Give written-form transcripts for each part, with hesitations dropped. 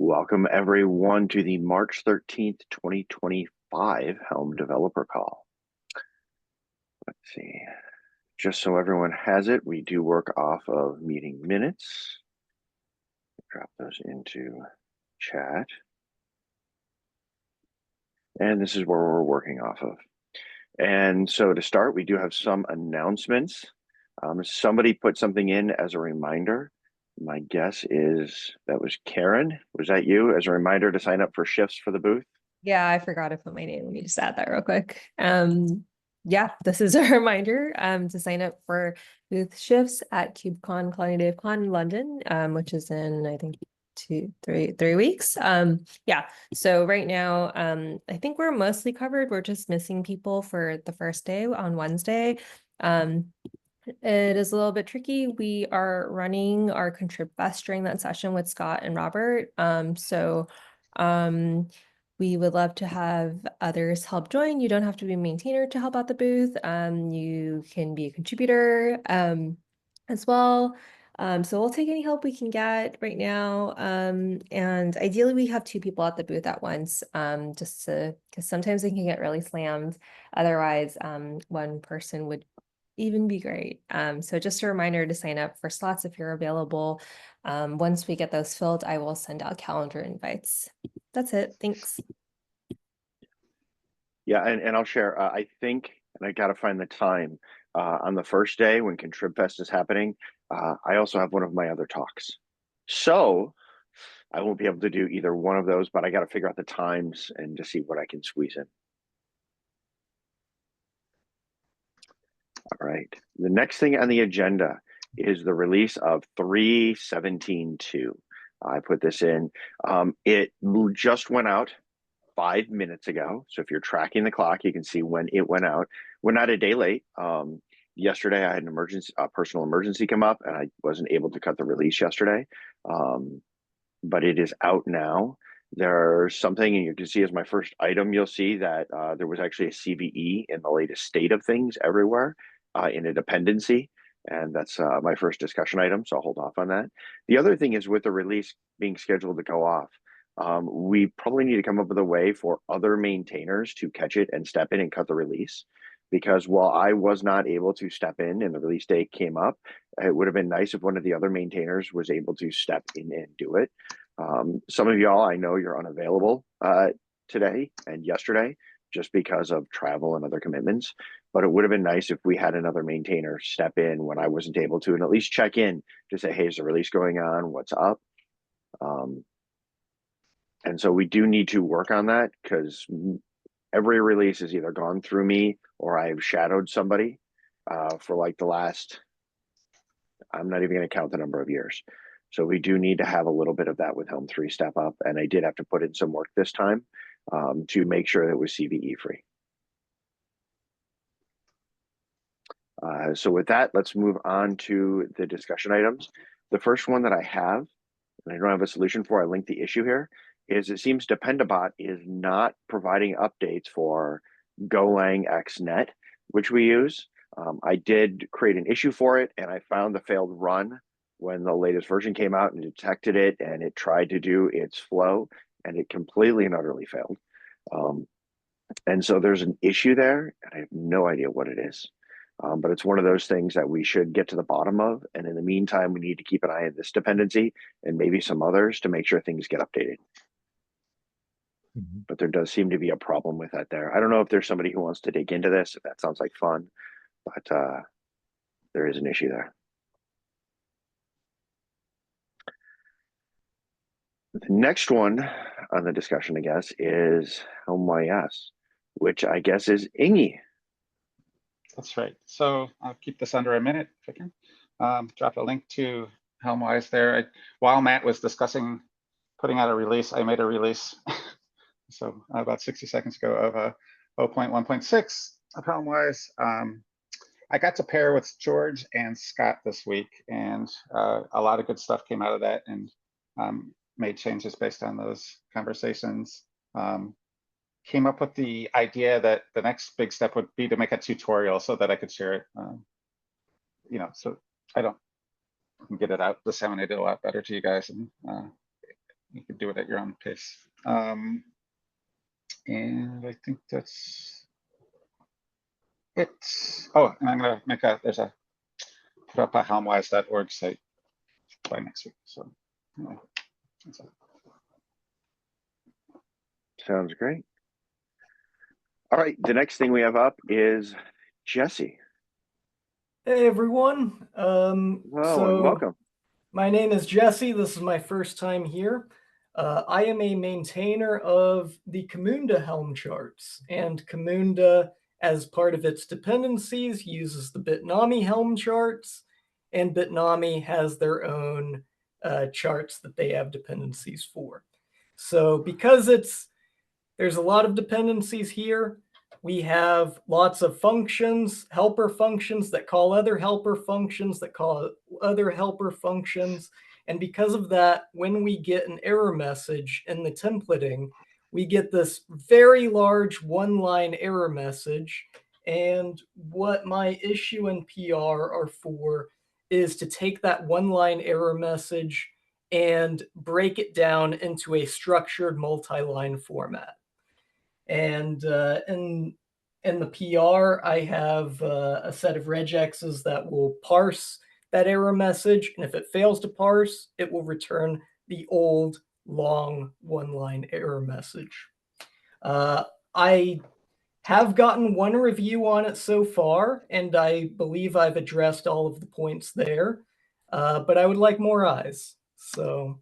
Welcome everyone to the March 13th, 2025 Helm Developer Call. Let's see, just so everyone has it, we do work off of meeting minutes. Drop those into chat. And this is where we're working off of. And so to start, we do have some announcements. Somebody put something in as a reminder. My guess is that was Karen. Was that you as a reminder to sign up for shifts for the booth? Yeah, I forgot to put my name. Let me just add that real quick. Yeah, this is a reminder to sign up for booth shifts at KubeCon Cognitive Con in London, which is in I think 3 weeks. Yeah, so right now I think we're mostly covered. We're just missing people for the first day on Wednesday. It is a little bit tricky. We are running our Contrib Fest during that session with Scott and Robert. We would love to have others help join. You don't have to be a maintainer to help out the booth. You can be a contributor as well. So we'll take any help we can get right now. And ideally we have 2 people at the booth at once, just because sometimes they can get really slammed. Otherwise, one person would even be great. So just a reminder to sign up for slots if you're available. Once we get those filled, I will send out calendar invites. That's it. Thanks. Yeah, and I'll share. I think, and I got to find the time on the first day when Contrib Fest is happening. I also have one of my other talks, so I won't be able to do either one of those. But I got to figure out the times and to see what I can squeeze in. All right. The next thing on the agenda is the release of 3.17.2. I put this in. It just went out 5 minutes ago. So if you're tracking the clock, you can see when it went out. We're not a day late. Yesterday, I had an emergency, personal emergency come up, and I wasn't able to cut the release yesterday. But it is out now. There's something, and you can see as my first item, you'll see that there was actually a CVE in the latest state of things everywhere in a dependency. And that's my first discussion item, so I'll hold off on that. The other thing is with the release being scheduled to go off, we probably need to come up with a way for other maintainers to catch it and step in and cut the release. Because while I was not able to step in and the release date came up, it would have been nice if one of the other maintainers was able to step in and do it. Some of y'all, I know you're unavailable today and yesterday just because of travel and other commitments. But it would have been nice if we had another maintainer step in when I wasn't able to, and at least check in to say, hey, is the release going on? What's up? And so we do need to work on that because every release has either gone through me or I've shadowed somebody for like the last, I'm not even going to count the number of years. So we do need to have a little bit of that with Helm 3 Step Up. And I did have to put in some work this time to make sure that it was CVE free. So with that, let's move on to the discussion items. The first one that I have, and I don't have a solution for, I linked the issue here, is it seems Dependabot is not providing updates for Golang XNet, which we use. I did create an issue for it, and I found the failed run when the latest version came out and detected it, and it tried to do its flow, and it completely and utterly failed. And so there's an issue there, and I have no idea what it is. But it's one of those things that we should get to the bottom of. And in the meantime, we need to keep an eye on this dependency and maybe some others to make sure things get updated. But there does seem to be a problem with that there. I don't know if there's somebody who wants to dig into this, if that sounds like fun, but there is an issue there. The next one on the discussion, I guess, is Helm YS, which I guess is Ingy. That's right. So I'll keep this under a minute if I can. Drop a link to Helmwise there. While Matt was discussing putting out a release, I made a release. So about 60 seconds ago of 0.1.6 of Helmwise. I got to pair with George and Scott this week, and a lot of good stuff came out of that, and made changes based on those conversations. Came up with the idea that the next big step would be to make a tutorial so that I could share it. So I can get it out, disseminate it a lot better to you guys, and you can do it at your own pace. And I think that's it. Oh, and I'm gonna make put up a helmwise.org site by next week. So anyway, that's it. Sounds great. All right, the next thing we have up is Jesse. Hey everyone. Hello and So welcome. my name is Jesse. This is my first time here. I am a maintainer of the Camunda Helm charts, and Camunda, as part of its dependencies, uses the Bitnami Helm charts, and Bitnami has their own charts that they have dependencies for. So because there's a lot of dependencies here, we have lots of functions, helper functions that call other helper functions that call other helper functions. And because of that, when we get an error message in the templating, we get this very large one-line error message. And what my issue and PR are for is to take that one-line error message and break it down into a structured multi-line format. And in the PR, I have a set of regexes that will parse that error message. And if it fails to parse, it will return the old long one-line error message. I have gotten one review on it so far, and I believe I've addressed all of the points there. But I would like more eyes. So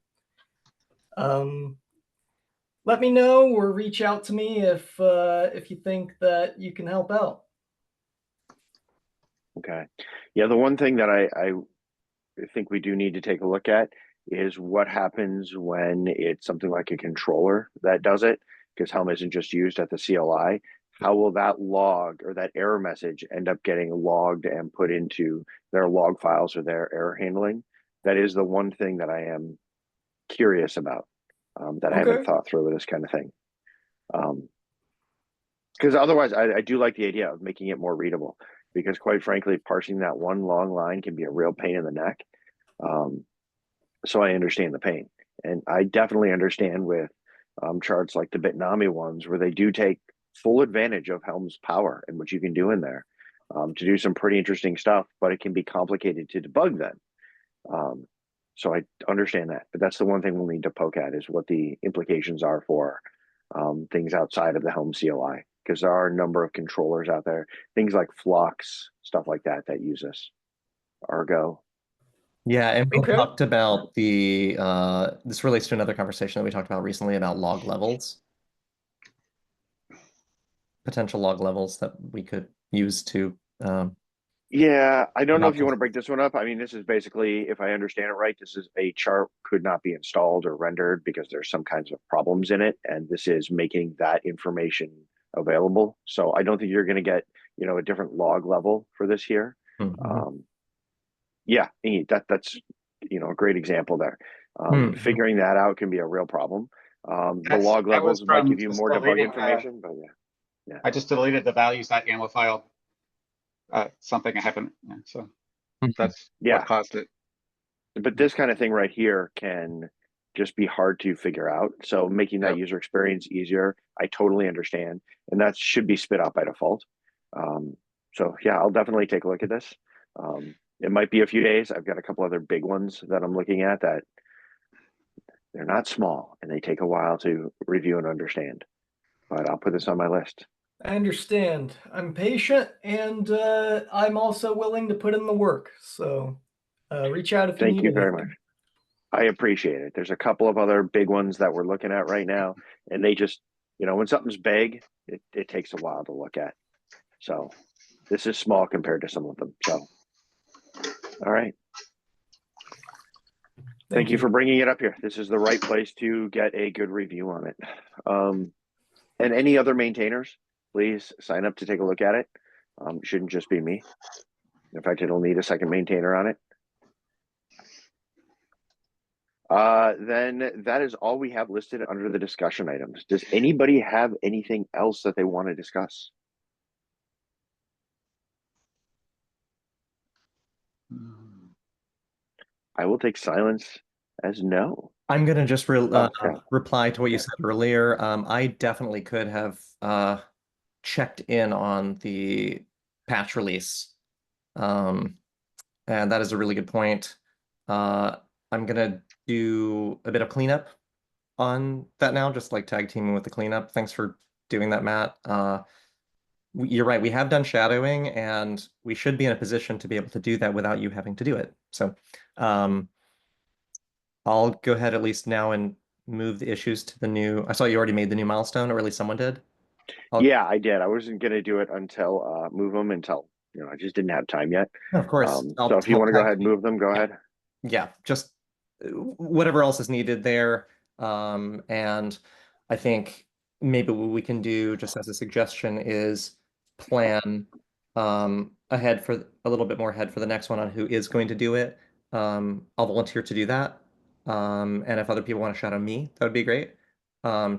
let me know or reach out to me if you think that you can help out. Okay. Yeah, the one thing that I think we do need to take a look at is what happens when it's something like a controller that does it, because Helm isn't just used at the CLI. How will that log or that error message end up getting logged and put into their log files or their error handling? That is the one thing that I am curious about, that I haven't thought through with this kind of thing. Because otherwise, I do like the idea of making it more readable, because quite frankly, parsing that one long line can be a real pain in the neck. So I understand the pain, and I definitely understand with charts like the Bitnami ones, where they do take full advantage of Helm's power and what you can do in there to do some pretty interesting stuff, but it can be complicated to debug then. So I understand that, but that's the one thing we'll need to poke at, is what the implications are for things outside of the Helm CLI, because there are a number of controllers out there, things like Flux, stuff like that, that use this. Argo. Yeah, and we talked about this relates to another conversation that we talked about recently about log levels. Potential log levels that we could use to yeah, I don't know if you want to break this one up. I mean, this is basically, if I understand it right, this is a chart could not be installed or rendered because there's some kinds of problems in it, and this is making that information available. So I don't think you're going to get, a different log level for this here. Yeah, that's a great example there. Figuring that out can be a real problem. The log levels might give you more debug information, but yeah. I just deleted the values that YAML file. Something happened, so that's what caused it. But this kind of thing right here can just be hard to figure out. So making that user experience easier, I totally understand, and that should be spit out by default. So yeah, I'll definitely take a look at this. It might be a few days. I've got a couple other big ones that I'm looking at that they're not small and they take a while to review and understand. But I'll put this on my list. I understand. I'm patient, and I'm also willing to put in the work. So reach out if you need Thank you very anything. much. I appreciate it. There's a couple of other big ones that we're looking at right now, and they just, when something's big, it takes a while to look at. So this is small compared to some of them. So, all right. Thank you for bringing it up here. This is the right place to get a good review on it. And any other maintainers, please sign up to take a look at it. Shouldn't just be me. In fact, it'll need a second maintainer on it. Then that is all we have listed under the discussion items. Does anybody have anything else that they want to discuss? I will take silence as no. I'm gonna just Okay. reply to what you said earlier. I definitely could have checked in on the patch release. And that is a really good point. I'm gonna do a bit of cleanup on that now, just like tag teaming with the cleanup. Thanks for doing that, Matt. You're right, we have done shadowing, and we should be in a position to be able to do that without you having to do it. So I'll go ahead at least now and move the issues to the new. I saw you already made the new milestone, or at least someone did. Yeah, I did. I wasn't going to do it until move them until I just didn't have time yet. Of course. So if you want to go ahead and move them, go ahead. Yeah, just whatever else is needed there. And I think maybe what we can do, just as a suggestion, is plan ahead for a little bit more ahead for the next one on who is going to do it. I'll volunteer to do that. And if other people want to shout on me, that would be great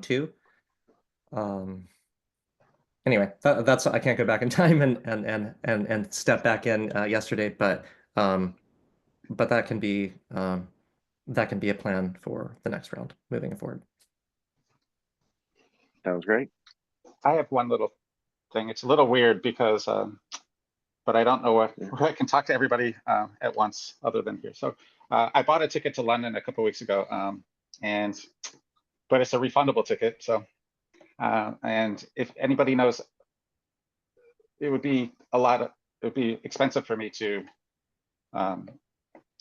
too. Anyway, that's I can't go back in time and step back in yesterday, but that can be a plan for the next round moving forward. Sounds great. I have one little thing. It's a little weird because, but I don't know where I can talk to everybody at once other than here. So I bought a ticket to London a couple of weeks ago, but it's a refundable ticket. So, and if anybody knows, it would be it would be expensive for me to,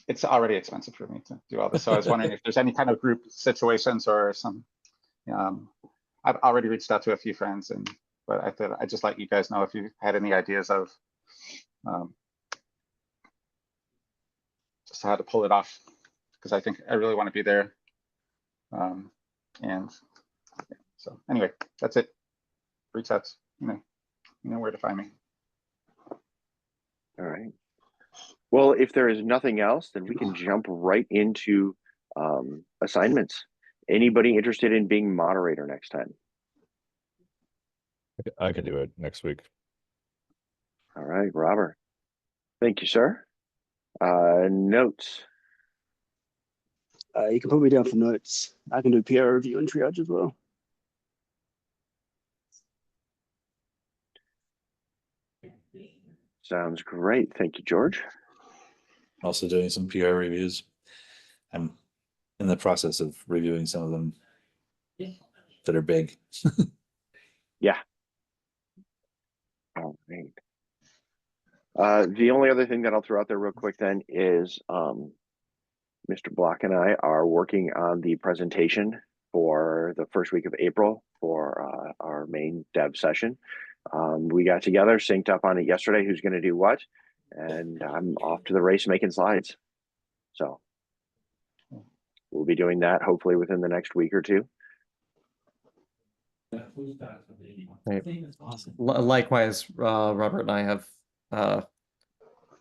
it's already expensive for me to do all this. So I was wondering if there's any kind of group situations or some, I've already reached out to a few friends, but I thought I'd just let you guys know if you had any ideas of just how to pull it off, because I think I really want to be there. And so anyway, that's it. Reach out, you know where to find me. All right. Well, if there is nothing else, then we can jump right into assignments. Anybody interested in being moderator next time? I can do it next week. All right, Robert. Thank you, sir. Notes. You can put me down for notes. I can do peer review and triage as well. Sounds great. Thank you, George. Also doing some PR reviews. I'm in the process of reviewing some of them that are big. Yeah. All right. The only other thing that I'll throw out there real quick then is Mr. Block and I are working on the presentation for the first week of April for our main dev session. We got together, synced up on it yesterday, who's going to do what, and I'm off to the race making slides. So we'll be doing that hopefully within the next week or two. Right. Likewise, Robert and I have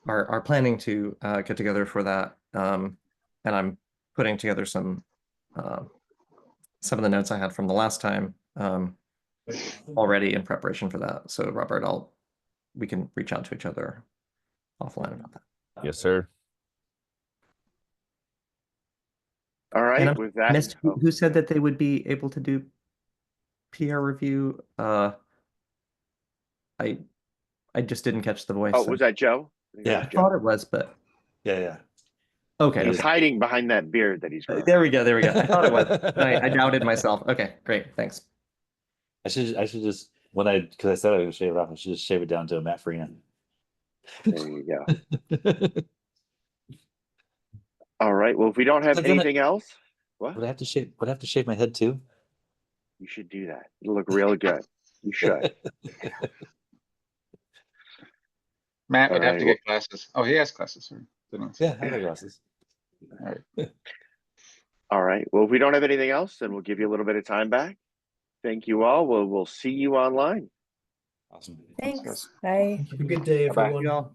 are planning to get together for that, and I'm putting together some of the notes I had from the last time already in preparation for that. So Robert, we can reach out to each other offline about that. Yes, sir. All right, And with that, who said that they would be able to do PR review? I just didn't catch the voice. oh, was that Joe? Yeah. I thought it was, but Yeah. okay. He's hiding behind that beard that he's growing. There we go. I thought it was. I doubted myself. Okay, great. Thanks. I should just because I said I would shave it off. I should just shave it down to a Matt Farina. There you go. All right. Well, if we don't have anything else, what? Would I have to shave my head too? You should do that. It'll look real good. You should. Matt would All have to right. get glasses. Oh, he has glasses. Yeah, I have glasses. All right. All right. Well, if we don't have anything else, then we'll give you a little bit of time back. Thank you all. We'll see you online. Awesome. Thanks. Bye. Have a good day, Bye-bye. everyone.